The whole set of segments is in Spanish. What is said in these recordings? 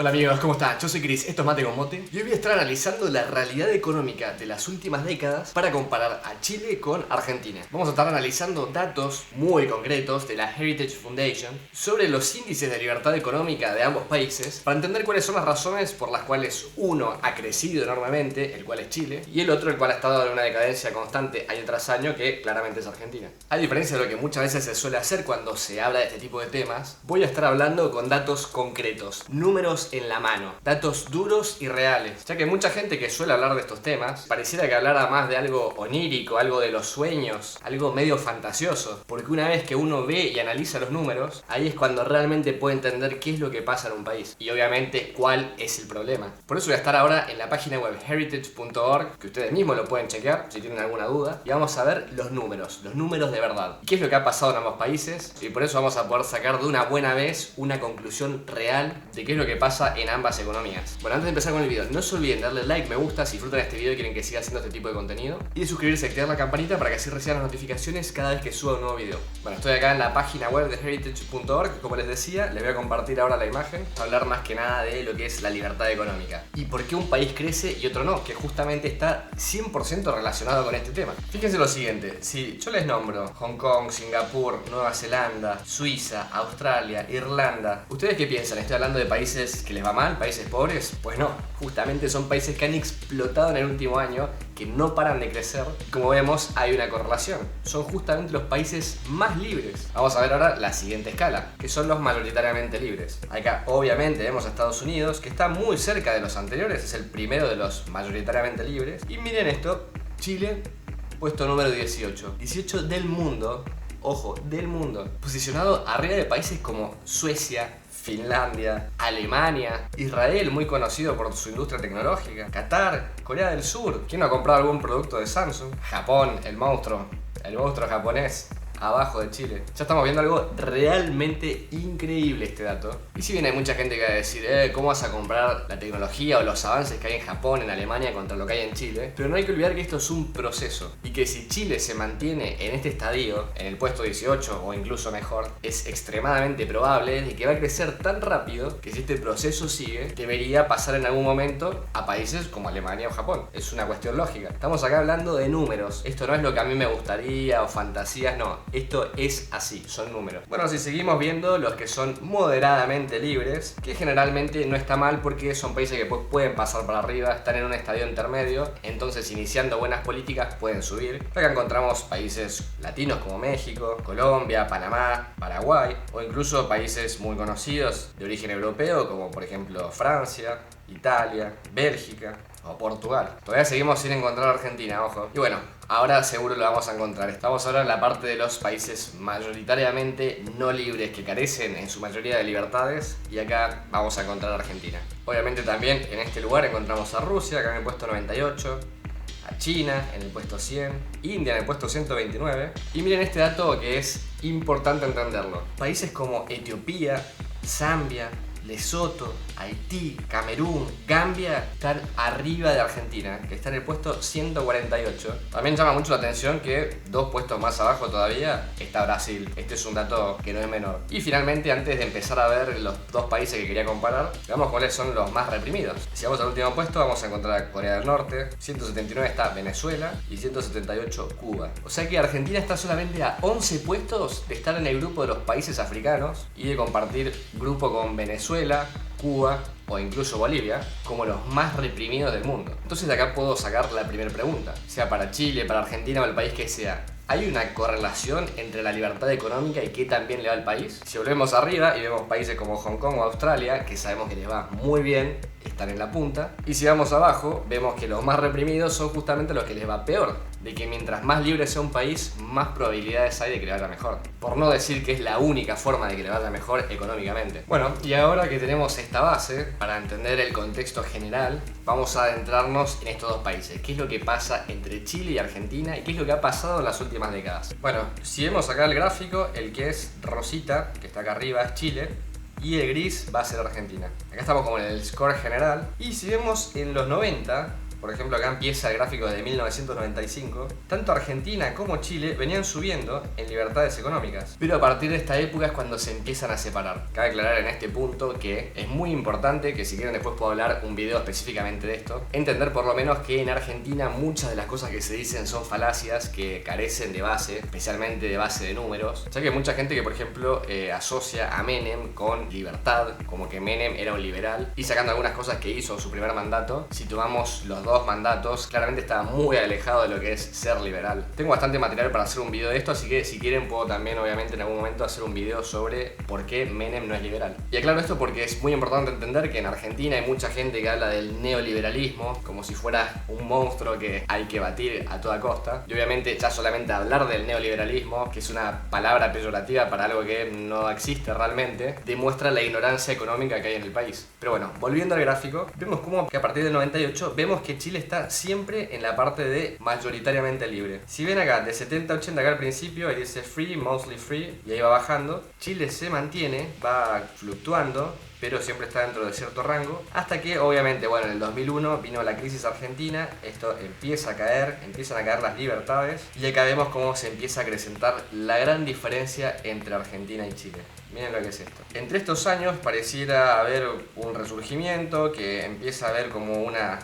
Hola amigos, ¿cómo están? Yo soy Chris, esto es Mate con Mote y hoy voy a estar analizando la realidad económica de las últimas décadas para comparar a Chile con Argentina. Vamos a estar analizando datos muy concretos de la Heritage Foundation sobre los índices de libertad económica de ambos países para entender cuáles son las razones por las cuales uno ha crecido enormemente, el cual es Chile, y el otro el cual ha estado en una decadencia constante año tras año, que claramente es Argentina. A diferencia de lo que muchas veces se suele hacer cuando se habla de este tipo de temas, voy a estar hablando con datos concretos, números en la mano, datos duros y reales, ya que mucha gente que suele hablar de estos temas pareciera que hablara más de algo onírico, algo de los sueños, algo medio fantasioso, porque una vez que uno ve y analiza los números, ahí es cuando realmente puede entender qué es lo que pasa en un país y obviamente cuál es el problema. Por eso voy a estar ahora en la página web heritage.org, que ustedes mismos lo pueden chequear si tienen alguna duda, y vamos a ver los números de verdad, qué es lo que ha pasado en ambos países, y por eso vamos a poder sacar de una buena vez una conclusión real de qué es lo que pasa en ambas economías. Bueno, antes de empezar con el video, no se olviden de darle like, me gusta si disfrutan este video y quieren que siga haciendo este tipo de contenido, y de suscribirse y activar la campanita para que así reciban las notificaciones cada vez que suba un nuevo video. Bueno, estoy acá en la página web de heritage.org, como les decía, les voy a compartir ahora la imagen, a hablar más que nada de lo que es la libertad económica y por qué un país crece y otro no, que justamente está 100% relacionado con este tema. Fíjense lo siguiente, si yo les nombro Hong Kong, Singapur, Nueva Zelanda, Suiza, Australia, Irlanda, ¿ustedes qué piensan? ¿Estoy hablando de países que les va mal, países pobres? Pues no, justamente son países que han explotado en el último año, que no paran de crecer. Como vemos, hay una correlación. Son justamente los países más libres. Vamos a ver ahora la siguiente escala, que son los mayoritariamente libres. Acá obviamente vemos a Estados Unidos, que está muy cerca de los anteriores, es el primero de los mayoritariamente libres. Y miren esto, Chile, puesto número 18. 18 del mundo, ojo, del mundo. Posicionado arriba de países como Suecia, Finlandia, Alemania, Israel, muy conocido por su industria tecnológica, Qatar, Corea del Sur, ¿quién no ha comprado algún producto de Samsung? Japón, el monstruo japonés, abajo de Chile. Ya estamos viendo algo realmente increíble este dato. Y si bien hay mucha gente que va a decir, ¿cómo vas a comprar la tecnología o los avances que hay en Japón, en Alemania contra lo que hay en Chile? Pero no hay que olvidar que esto es un proceso y que si Chile se mantiene en este estadio, en el puesto 18 o incluso mejor, es extremadamente probable de que va a crecer tan rápido que si este proceso sigue, debería pasar en algún momento a países como Alemania o Japón. Es una cuestión lógica. Estamos acá hablando de números. Esto no es lo que a mí me gustaría o fantasías, no. Esto es así, son números. Bueno, si seguimos viendo los que son moderadamente libres, que generalmente no está mal porque son países que pueden pasar para arriba, están en un estadio intermedio, entonces iniciando buenas políticas pueden subir. Acá encontramos países latinos como México, Colombia, Panamá, Paraguay, o incluso países muy conocidos de origen europeo como por ejemplo Francia, Italia, Bélgica o Portugal. Todavía seguimos sin encontrar Argentina, ojo. Y bueno, ahora seguro lo vamos a encontrar. Estamos ahora en la parte de los países mayoritariamente no libres, que carecen en su mayoría de libertades, y acá vamos a encontrar Argentina. Obviamente también en este lugar encontramos a Rusia, acá en el puesto 98, a China en el puesto 100, India en el puesto 129. Y miren este dato que es importante entenderlo. Países como Etiopía, Zambia, Lesoto, Haití, Camerún, Gambia están arriba de Argentina, que está en el puesto 148. También llama mucho la atención que dos puestos más abajo todavía está Brasil. Este es un dato que no es menor. Y finalmente, antes de empezar a ver los dos países que quería comparar, veamos cuáles son los más reprimidos. Si vamos al último puesto, vamos a encontrar a Corea del Norte, 179 está Venezuela y 178 Cuba. O sea que Argentina está solamente a 11 puestos de estar en el grupo de los países africanos y de compartir grupo con Venezuela, Cuba o incluso Bolivia como los más reprimidos del mundo. Entonces de acá puedo sacar la primera pregunta, sea para Chile, para Argentina o el país que sea. ¿Hay una correlación entre la libertad económica y qué también le va al país? Si volvemos arriba y vemos países como Hong Kong o Australia, que sabemos que les va muy bien, están en la punta. Y si vamos abajo, vemos que los más reprimidos son justamente los que les va peor. De que mientras más libre sea un país, más probabilidades hay de que le vaya mejor. Por no decir que es la única forma de que le vaya mejor económicamente. Bueno, y ahora que tenemos esta base, para entender el contexto general, vamos a adentrarnos en estos dos países. ¿Qué es lo que pasa entre Chile y Argentina? ¿Y qué es lo que ha pasado en las últimas décadas? Bueno, si vemos acá el gráfico, el que es rosita, que está acá arriba, es Chile. Y el gris va a ser Argentina. Acá estamos como en el score general. Y si vemos en los 90, por ejemplo acá empieza el gráfico desde 1995, tanto Argentina como Chile venían subiendo en libertades económicas. Pero a partir de esta época es cuando se empiezan a separar. Cabe aclarar en este punto que es muy importante, que si quieren después puedo hablar un video específicamente de esto, entender por lo menos que en Argentina muchas de las cosas que se dicen son falacias que carecen de base, especialmente de base de números. Ya que hay mucha gente que por ejemplo asocia a Menem con libertad, como que Menem era un liberal, y sacando algunas cosas que hizo en su primer mandato, si tomamos los dos mandatos, claramente estaba muy alejado de lo que es ser liberal. Tengo bastante material para hacer un video de esto, así que si quieren puedo también obviamente en algún momento hacer un video sobre por qué Menem no es liberal. Y aclaro esto porque es muy importante entender que en Argentina hay mucha gente que habla del neoliberalismo como si fuera un monstruo que hay que batir a toda costa. Y obviamente ya solamente hablar del neoliberalismo, que es una palabra peyorativa para algo que no existe realmente, demuestra la ignorancia económica que hay en el país. Pero bueno, volviendo al gráfico, vemos como que a partir del 98 vemos que Chile está siempre en la parte de mayoritariamente libre. Si ven acá, de 70-80 acá al principio, ahí dice free, mostly free, y ahí va bajando. Chile se mantiene, va fluctuando, pero siempre está dentro de cierto rango, hasta que obviamente, bueno, en el 2001 vino la crisis argentina, esto empiezan a caer las libertades, y acá vemos cómo se empieza a acrecentar la gran diferencia entre Argentina y Chile. Miren lo que es esto. Entre estos años pareciera haber un resurgimiento que empieza a haber como una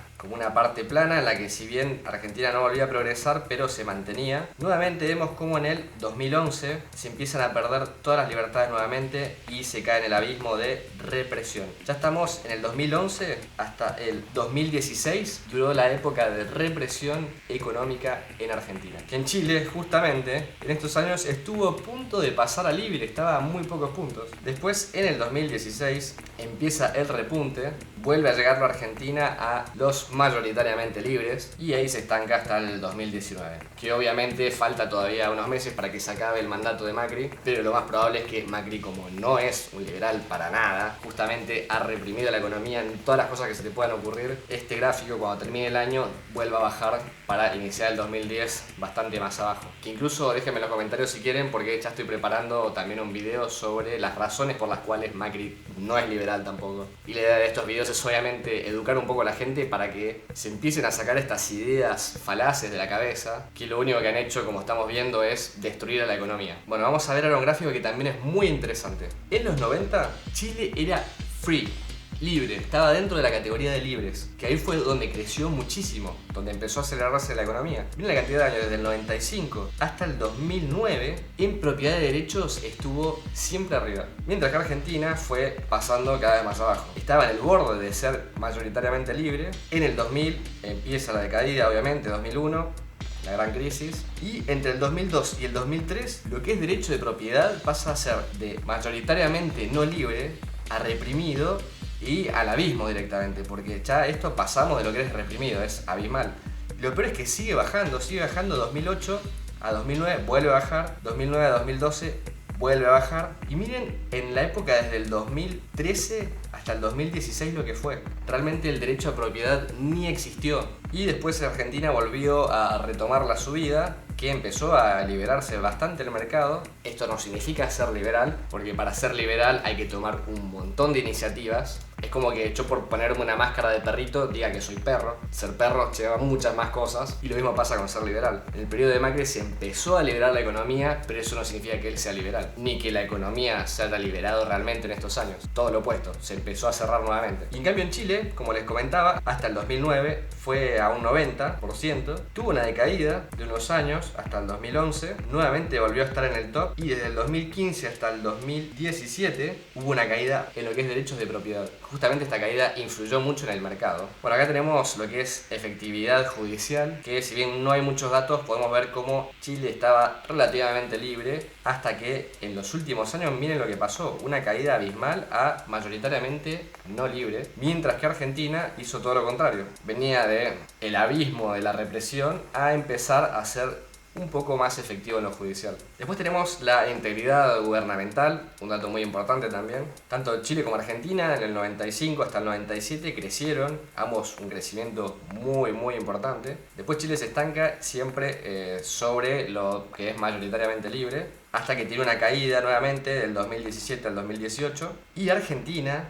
parte plana en la que si bien Argentina no volvía a progresar pero se mantenía. Nuevamente vemos como en el 2011 se empiezan a perder todas las libertades nuevamente y se cae en el abismo de represión. Ya estamos en el 2011 hasta el 2016 duró la época de represión económica en Argentina. Que en Chile justamente en estos años estuvo a punto de pasar a libre, estaba a muy pocos puntos. Después en el 2016 empieza el repunte, vuelve a llegar la Argentina a los mayoritariamente libres y ahí se estanca hasta el 2019, que obviamente falta todavía unos meses para que se acabe el mandato de Macri, pero lo más probable es que Macri, como no es un liberal para nada, justamente ha reprimido la economía en todas las cosas que se te puedan ocurrir. Este gráfico cuando termine el año vuelva a bajar para iniciar el 2010 bastante más abajo, que incluso déjenme en los comentarios si quieren, porque ya estoy preparando también un video sobre las razones por las cuales Macri no es liberal tampoco, y la idea de estos videos es obviamente educar un poco a la gente para que se empiecen a sacar estas ideas falaces de la cabeza, que lo único que han hecho, como estamos viendo, es destruir a la economía. Bueno, vamos a ver ahora un gráfico que también es muy interesante. En los 90 Chile era free, libre, estaba dentro de la categoría de libres, que ahí fue donde creció muchísimo, donde empezó a acelerarse la economía. Miren la cantidad de años, desde el 95 hasta el 2009, en propiedad de derechos estuvo siempre arriba, mientras que Argentina fue pasando cada vez más abajo. Estaba en el borde de ser mayoritariamente libre. En el 2000 empieza la decaída, obviamente, 2001, la gran crisis, y entre el 2002 y el 2003 lo que es derecho de propiedad pasa a ser de mayoritariamente no libre a reprimido y al abismo directamente, porque ya esto pasamos de lo que es reprimido, es abismal. Lo peor es que sigue bajando, 2008 a 2009 vuelve a bajar, 2009 a 2012 vuelve a bajar, y miren en la época desde el 2013 hasta el 2016 lo que fue. Realmente el derecho a propiedad ni existió, y después Argentina volvió a retomar la subida, que empezó a liberarse bastante el mercado. Esto no significa ser liberal, porque para ser liberal hay que tomar un montón de iniciativas. Es como que yo por ponerme una máscara de perrito diga que soy perro. Ser perro lleva muchas más cosas, y lo mismo pasa con ser liberal. En el periodo de Macri se empezó a liberar la economía, pero eso no significa que él sea liberal, ni que la economía se haya liberado realmente en estos años. Todo lo opuesto, se empezó a cerrar nuevamente. Y en cambio en Chile, como les comentaba, hasta el 2009 fue a un 90%, tuvo una decaída de unos años hasta el 2011, nuevamente volvió a estar en el top, y desde el 2015 hasta el 2017 hubo una caída en lo que es derechos de propiedad. Justamente esta caída influyó mucho en el mercado. Bueno, acá tenemos lo que es efectividad judicial, que si bien no hay muchos datos, podemos ver cómo Chile estaba relativamente libre, hasta que en los últimos años miren lo que pasó, una caída abismal a mayoritariamente no libre, mientras que Argentina hizo todo lo contrario, venía de el abismo de la represión a empezar a ser un poco más efectivo en lo judicial. Después tenemos la integridad gubernamental, un dato muy importante también. Tanto Chile como Argentina en el 95 hasta el 97 crecieron, ambos un crecimiento muy importante. Después Chile se estanca siempre sobre lo que es mayoritariamente libre, hasta que tiene una caída nuevamente del 2017 al 2018. Y Argentina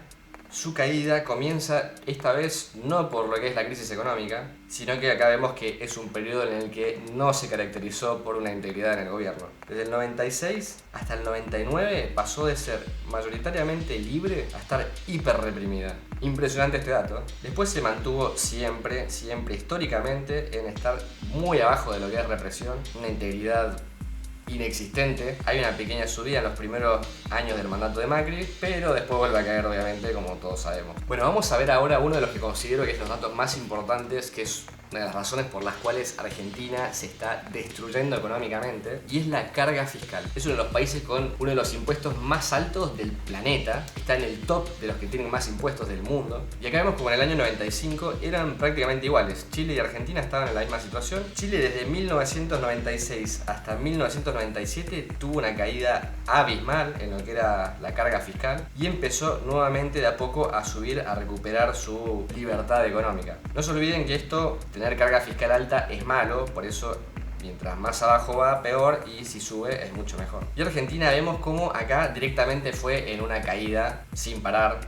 Su caída comienza esta vez no por lo que es la crisis económica, sino que acá vemos que es un periodo en el que no se caracterizó por una integridad en el gobierno. Desde el 96 hasta el 99 pasó de ser mayoritariamente libre a estar hiper reprimida. Impresionante este dato. Después se mantuvo siempre históricamente en estar muy abajo de lo que es represión, una integridad inexistente. Hay una pequeña subida en los primeros años del mandato de Macri, pero después vuelve a caer, obviamente, como todos sabemos. Bueno, vamos a ver ahora uno de los que considero que es los datos más importantes, que es una de las razones por las cuales Argentina se está destruyendo económicamente, y es la carga fiscal. Es uno de los países con uno de los impuestos más altos del planeta, está en el top de los que tienen más impuestos del mundo, y acá vemos como en el año 95 eran prácticamente iguales. Chile y Argentina estaban en la misma situación. Chile desde 1996 hasta 1997 tuvo una caída abismal en lo que era la carga fiscal y empezó nuevamente de a poco a subir, a recuperar su libertad económica. No se olviden que esto, tener carga fiscal alta, es malo, por eso mientras más abajo va, peor, y si sube es mucho mejor. Y Argentina vemos como acá directamente fue en una caída sin parar,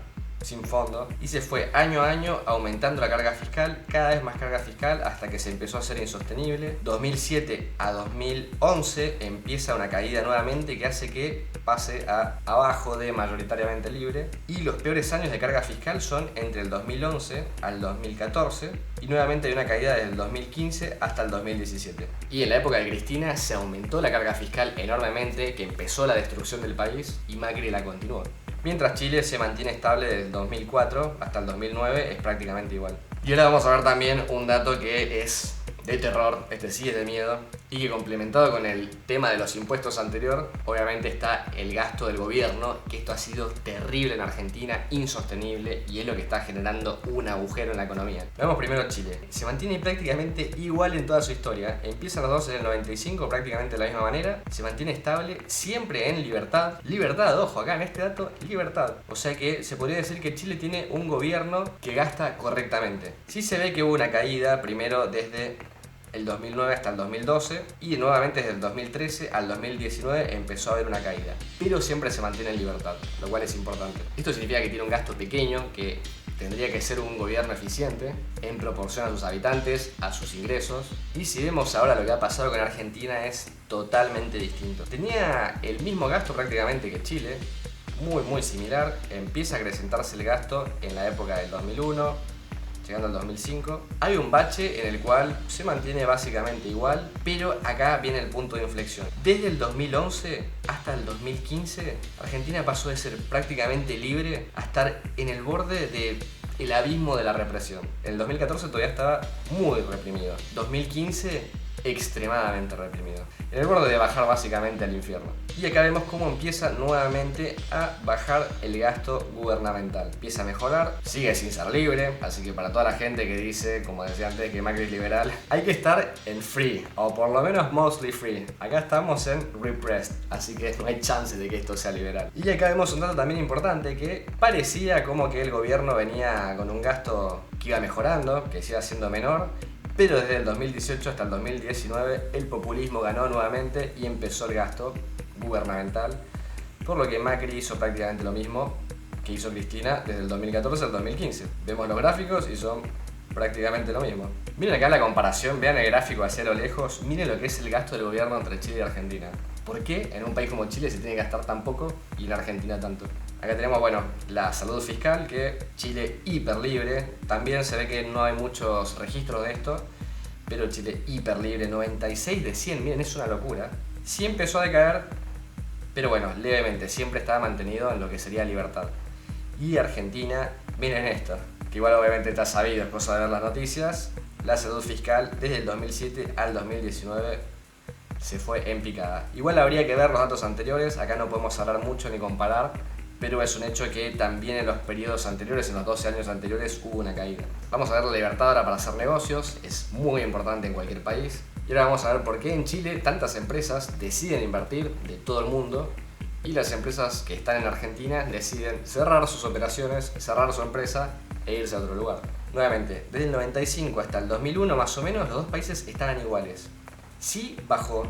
sin fondo, y se fue año a año aumentando la carga fiscal, cada vez más carga fiscal, hasta que se empezó a hacer insostenible. 2007 a 2011 empieza una caída nuevamente que hace que pase a abajo de mayoritariamente libre, y los peores años de carga fiscal son entre el 2011 al 2014, y nuevamente hay una caída desde el 2015 hasta el 2017. Y en la época de Cristina se aumentó la carga fiscal enormemente, que empezó la destrucción del país, y Macri la continuó. Mientras Chile se mantiene estable desde el 2004 hasta el 2009, es prácticamente igual. Y ahora vamos a ver también un dato que es de terror, este sí es de miedo, y que complementado con el tema de los impuestos anterior, obviamente está el gasto del gobierno, que esto ha sido terrible en Argentina, insostenible, y es lo que está generando un agujero en la economía. Veamos primero Chile. Se mantiene prácticamente igual en toda su historia. Empiezan los dos en el 95 prácticamente de la misma manera, se mantiene estable, siempre en libertad. Libertad, ojo, acá en este dato, libertad. O sea que se podría decir que Chile tiene un gobierno que gasta correctamente. Sí se ve que hubo una caída primero desde el 2009 hasta el 2012, y nuevamente desde el 2013 al 2019 empezó a haber una caída, pero siempre se mantiene en libertad, lo cual es importante. Esto significa que tiene un gasto pequeño, que tendría que ser un gobierno eficiente en proporción a sus habitantes, a sus ingresos, y si vemos ahora lo que ha pasado con Argentina es totalmente distinto. Tenía el mismo gasto prácticamente que Chile, muy similar, empieza a acrecentarse el gasto en la época del 2001, llegando al 2005, hay un bache en el cual se mantiene básicamente igual, pero acá viene el punto de inflexión. Desde el 2011 hasta el 2015, Argentina pasó de ser prácticamente libre a estar en el borde del abismo de la represión. En el 2014 todavía estaba muy reprimido. 2015, extremadamente reprimido. En el borde de bajar básicamente al infierno. Y acá vemos cómo empieza nuevamente a bajar el gasto gubernamental. Empieza a mejorar, sigue sin ser libre, así que para toda la gente que dice, como decía antes, que Macri es liberal, hay que estar en free, o por lo menos mostly free. Acá estamos en repressed, así que no hay chance de que esto sea liberal. Y acá vemos un dato también importante, que parecía como que el gobierno venía con un gasto que iba mejorando, que se iba haciendo menor, pero desde el 2018 hasta el 2019 el populismo ganó nuevamente y empezó el gasto gubernamental, por lo que Macri hizo prácticamente lo mismo que hizo Cristina desde el 2014 al 2015. Vemos los gráficos y son prácticamente lo mismo. Miren acá la comparación, vean el gráfico hacia lo lejos, miren lo que es el gasto del gobierno entre Chile y Argentina. ¿Por qué en un país como Chile se tiene que gastar tan poco y en Argentina tanto? Acá tenemos, bueno, la salud fiscal, que Chile hiper libre. También se ve que no hay muchos registros de esto, pero Chile hiper libre, 96 de 100, miren, es una locura. Sí empezó a decaer, pero bueno, levemente, siempre estaba mantenido en lo que sería libertad. Y Argentina, miren esto, que igual obviamente está sabido, es cosa de ver las noticias. La salud fiscal desde el 2007 al 2019 se fue en picada. Igual habría que ver los datos anteriores, acá no podemos hablar mucho ni comparar, pero es un hecho que también en los periodos anteriores, en los 12 años anteriores, hubo una caída. Vamos a ver la libertad ahora para hacer negocios, es muy importante en cualquier país. Y ahora vamos a ver por qué en Chile tantas empresas deciden invertir de todo el mundo y las empresas que están en Argentina deciden cerrar sus operaciones, cerrar su empresa e irse a otro lugar. Nuevamente, desde el 95 hasta el 2001 más o menos, los dos países estaban iguales. Sí bajó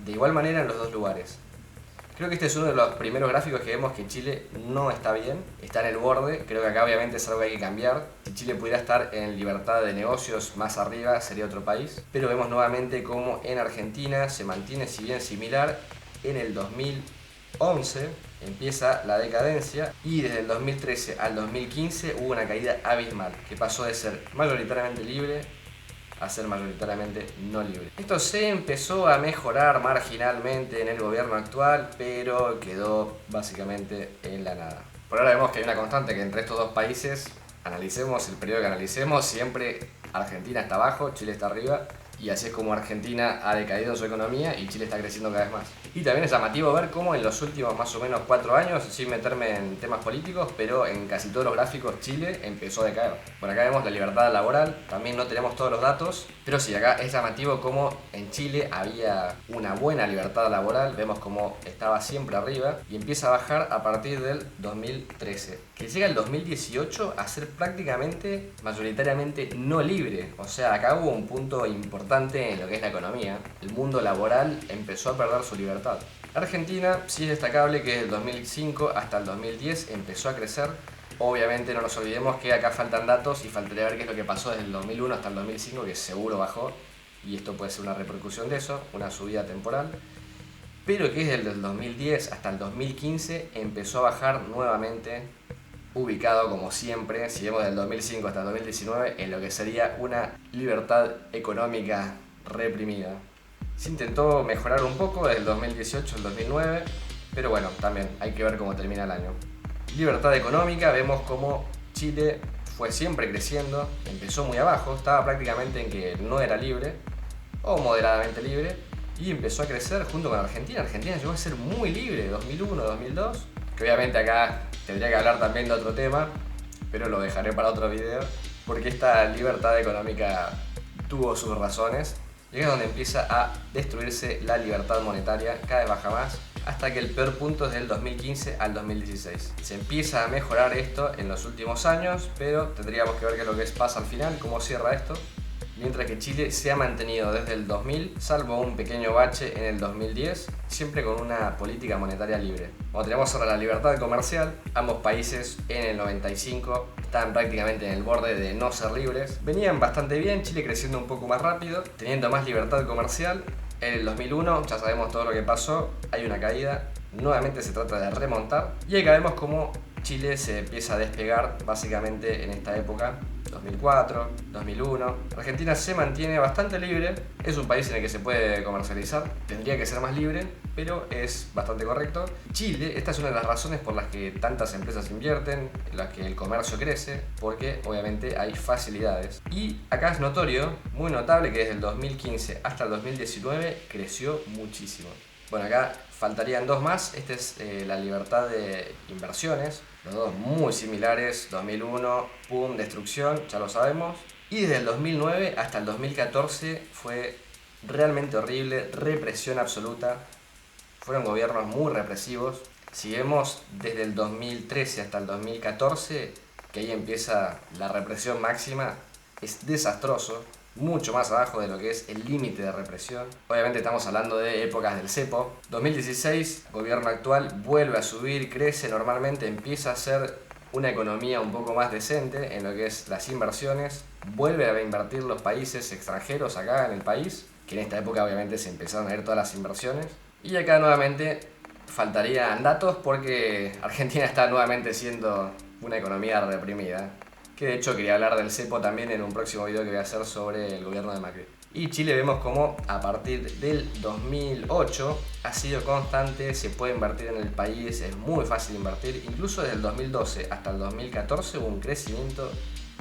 de igual manera en los dos lugares. Creo que este es uno de los primeros gráficos que vemos que Chile no está bien, está en el borde. Creo que acá obviamente es algo que hay que cambiar. Si Chile pudiera estar en libertad de negocios más arriba sería otro país, pero vemos nuevamente cómo en Argentina se mantiene si bien similar. En el 2011 empieza la decadencia y desde el 2013 al 2015 hubo una caída abismal que pasó de ser mayoritariamente libre a ser mayoritariamente no libre. Esto se empezó a mejorar marginalmente en el gobierno actual, pero quedó básicamente en la nada. Por ahora vemos que hay una constante que entre estos dos países, analicemos el periodo que analicemos, siempre Argentina está abajo, Chile está arriba, y así es como Argentina ha decaído su economía y Chile está creciendo cada vez más. Y también es llamativo ver cómo en los últimos más o menos 4 años, sin meterme en temas políticos, pero en casi todos los gráficos Chile empezó a decaer. Por acá vemos la libertad laboral, también no tenemos todos los datos, pero sí, acá es llamativo cómo en Chile había una buena libertad laboral, vemos cómo estaba siempre arriba y empieza a bajar a partir del 2013, que llega el 2018 a ser prácticamente mayoritariamente no libre. O sea, acá hubo un punto importante en lo que es la economía. El mundo laboral empezó a perder su libertad. Argentina sí es destacable que desde el 2005 hasta el 2010 empezó a crecer. Obviamente no nos olvidemos que acá faltan datos y faltaría ver qué es lo que pasó desde el 2001 hasta el 2005, que seguro bajó, y esto puede ser una repercusión de eso, una subida temporal. Pero que desde el 2010 hasta el 2015 empezó a bajar nuevamente, ubicado como siempre, si vemos del 2005 hasta el 2019, en lo que sería una libertad económica reprimida. Se intentó mejorar un poco desde el 2018 al 2009, pero bueno, también hay que ver cómo termina el año. Libertad económica, vemos cómo Chile fue siempre creciendo, empezó muy abajo, estaba prácticamente en que no era libre, o moderadamente libre, y empezó a crecer junto con Argentina. Argentina llegó a ser muy libre, 2001, 2002, que obviamente acá tendría que hablar también de otro tema, pero lo dejaré para otro video, porque esta libertad económica tuvo sus razones. Y es donde empieza a destruirse la libertad monetaria, cada vez baja más, hasta que el peor punto es del 2015 al 2016. Se empieza a mejorar esto en los últimos años, pero tendríamos que ver qué es lo que pasa al final, cómo cierra esto. Mientras que Chile se ha mantenido desde el 2000, salvo un pequeño bache en el 2010, siempre con una política monetaria libre. Cuando tenemos ahora la libertad comercial, ambos países en el 95 estaban prácticamente en el borde de no ser libres. Venían bastante bien, Chile creciendo un poco más rápido, teniendo más libertad comercial. En el 2001 ya sabemos todo lo que pasó, hay una caída, nuevamente se trata de remontar y acá vemos cómo Chile se empieza a despegar básicamente en esta época, 2004, 2001. Argentina se mantiene bastante libre, es un país en el que se puede comercializar, tendría que ser más libre, pero es bastante correcto. Chile, esta es una de las razones por las que tantas empresas invierten, en las que el comercio crece, porque obviamente hay facilidades. Y acá es notorio, muy notable, que desde el 2015 hasta el 2019 creció muchísimo. Bueno, acá faltarían dos más. Esta es la libertad de inversiones. Los dos muy similares. 2001, pum, destrucción, ya lo sabemos. Y desde el 2009 hasta el 2014 fue realmente horrible, represión absoluta. Fueron gobiernos muy represivos. Si vemos desde el 2013 hasta el 2014, que ahí empieza la represión máxima, es desastroso. Mucho más abajo de lo que es el límite de represión. Obviamente estamos hablando de épocas del cepo. 2016, gobierno actual vuelve a subir, crece normalmente, empieza a ser una economía un poco más decente en lo que es las inversiones. Vuelve a invertir los países extranjeros acá en el país, que en esta época obviamente se empezaron a ir todas las inversiones. Y acá nuevamente faltarían datos porque Argentina está nuevamente siendo una economía reprimida. Que de hecho quería hablar del cepo también en un próximo video que voy a hacer sobre el gobierno de Macri. Y Chile vemos como a partir del 2008 ha sido constante, se puede invertir en el país, es muy fácil invertir. Incluso desde el 2012 hasta el 2014 hubo un crecimiento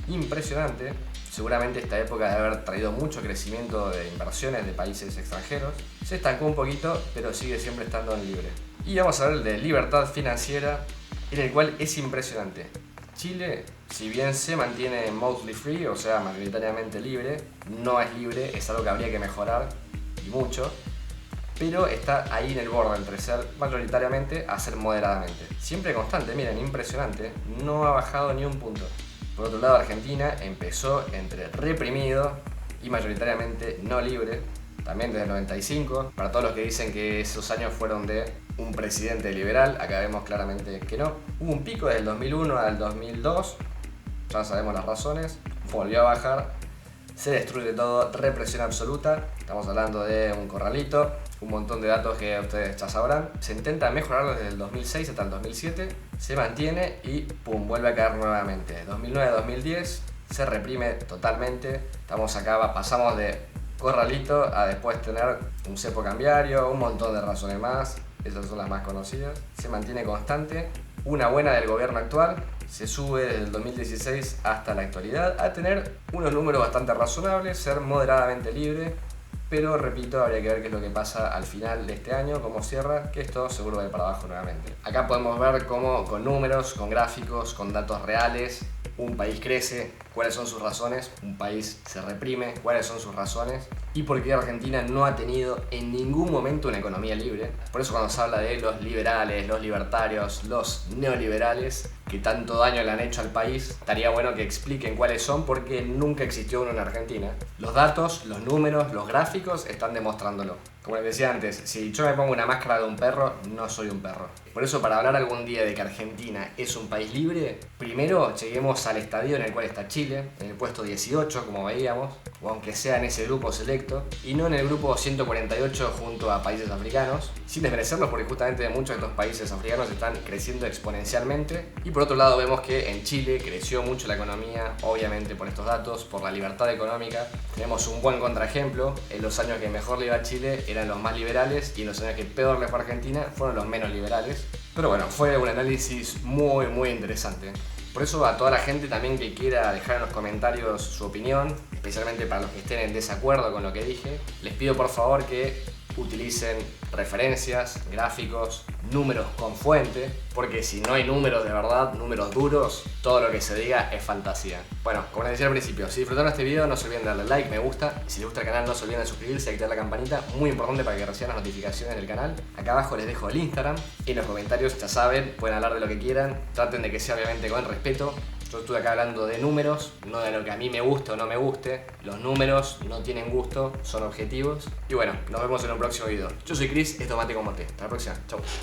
impresionante. Seguramente esta época debe haber traído mucho crecimiento de inversiones de países extranjeros. Se estancó un poquito, pero sigue siempre estando en libre. Y vamos a ver de libertad financiera, en el cual es impresionante. Chile, si bien se mantiene mostly free, o sea, mayoritariamente libre, no es libre, es algo que habría que mejorar, y mucho, pero está ahí en el borde entre ser mayoritariamente a ser moderadamente. Siempre constante, miren, impresionante, no ha bajado ni un punto. Por otro lado, Argentina empezó entre reprimido y mayoritariamente no libre, también desde el 95. Para todos los que dicen que esos años fueron de un presidente liberal, acá vemos claramente que no. Hubo un pico desde el 2001 al 2002, ya sabemos las razones, volvió a bajar, se destruye todo, represión absoluta, estamos hablando de un corralito, un montón de datos que ustedes ya sabrán. Se intenta mejorar desde el 2006 hasta el 2007, se mantiene y pum, vuelve a caer nuevamente. 2009 a 2010 se reprime totalmente, estamos acá, pasamos de corralito a después tener un cepo cambiario, un montón de razones más, esas son las más conocidas. Se mantiene constante, una buena del gobierno actual, se sube desde el 2016 hasta la actualidad a tener unos números bastante razonables, ser moderadamente libre, pero repito, habría que ver qué es lo que pasa al final de este año, cómo cierra, que esto seguro va a ir para abajo nuevamente. Acá podemos ver cómo con números, con gráficos, con datos reales, un país crece, cuáles son sus razones, un país se reprime, cuáles son sus razones y por qué Argentina no ha tenido en ningún momento una economía libre. Por eso cuando se habla de los liberales, los libertarios, los neoliberales, que tanto daño le han hecho al país, estaría bueno que expliquen cuáles son porque nunca existió uno en Argentina. Los datos, los números, los gráficos están demostrándolo. Como les decía antes, si yo me pongo una máscara de un perro, no soy un perro. Por eso, para hablar algún día de que Argentina es un país libre, primero lleguemos al estadio en el cual está Chile, en el puesto 18, como veíamos, o aunque sea en ese grupo selecto, y no en el grupo 148 junto a países africanos, sin desmerecerlos porque justamente muchos de estos países africanos están creciendo exponencialmente. Y por otro lado vemos que en Chile creció mucho la economía, obviamente por estos datos, por la libertad económica. Tenemos un buen contraejemplo, en los años que mejor le iba a Chile eran los más liberales y en los años que peor le fue a Argentina fueron los menos liberales. Pero bueno, fue un análisis muy interesante. Por eso a toda la gente también que quiera dejar en los comentarios su opinión, especialmente para los que estén en desacuerdo con lo que dije, les pido por favor que utilicen referencias, gráficos, números con fuente, porque si no hay números de verdad, números duros, todo lo que se diga es fantasía. Bueno, como les decía al principio, si disfrutaron este video no se olviden de darle like, me gusta, y si les gusta el canal no se olviden de suscribirse y activar la campanita, muy importante para que reciban las notificaciones del canal. Acá abajo les dejo el Instagram, en los comentarios ya saben, pueden hablar de lo que quieran, traten de que sea obviamente con respeto. Yo estuve acá hablando de números, no de lo que a mí me guste o no me guste. Los números no tienen gusto, son objetivos. Y bueno, nos vemos en un próximo video. Yo soy Chris, esto es Mate con Mote. Hasta la próxima, chau.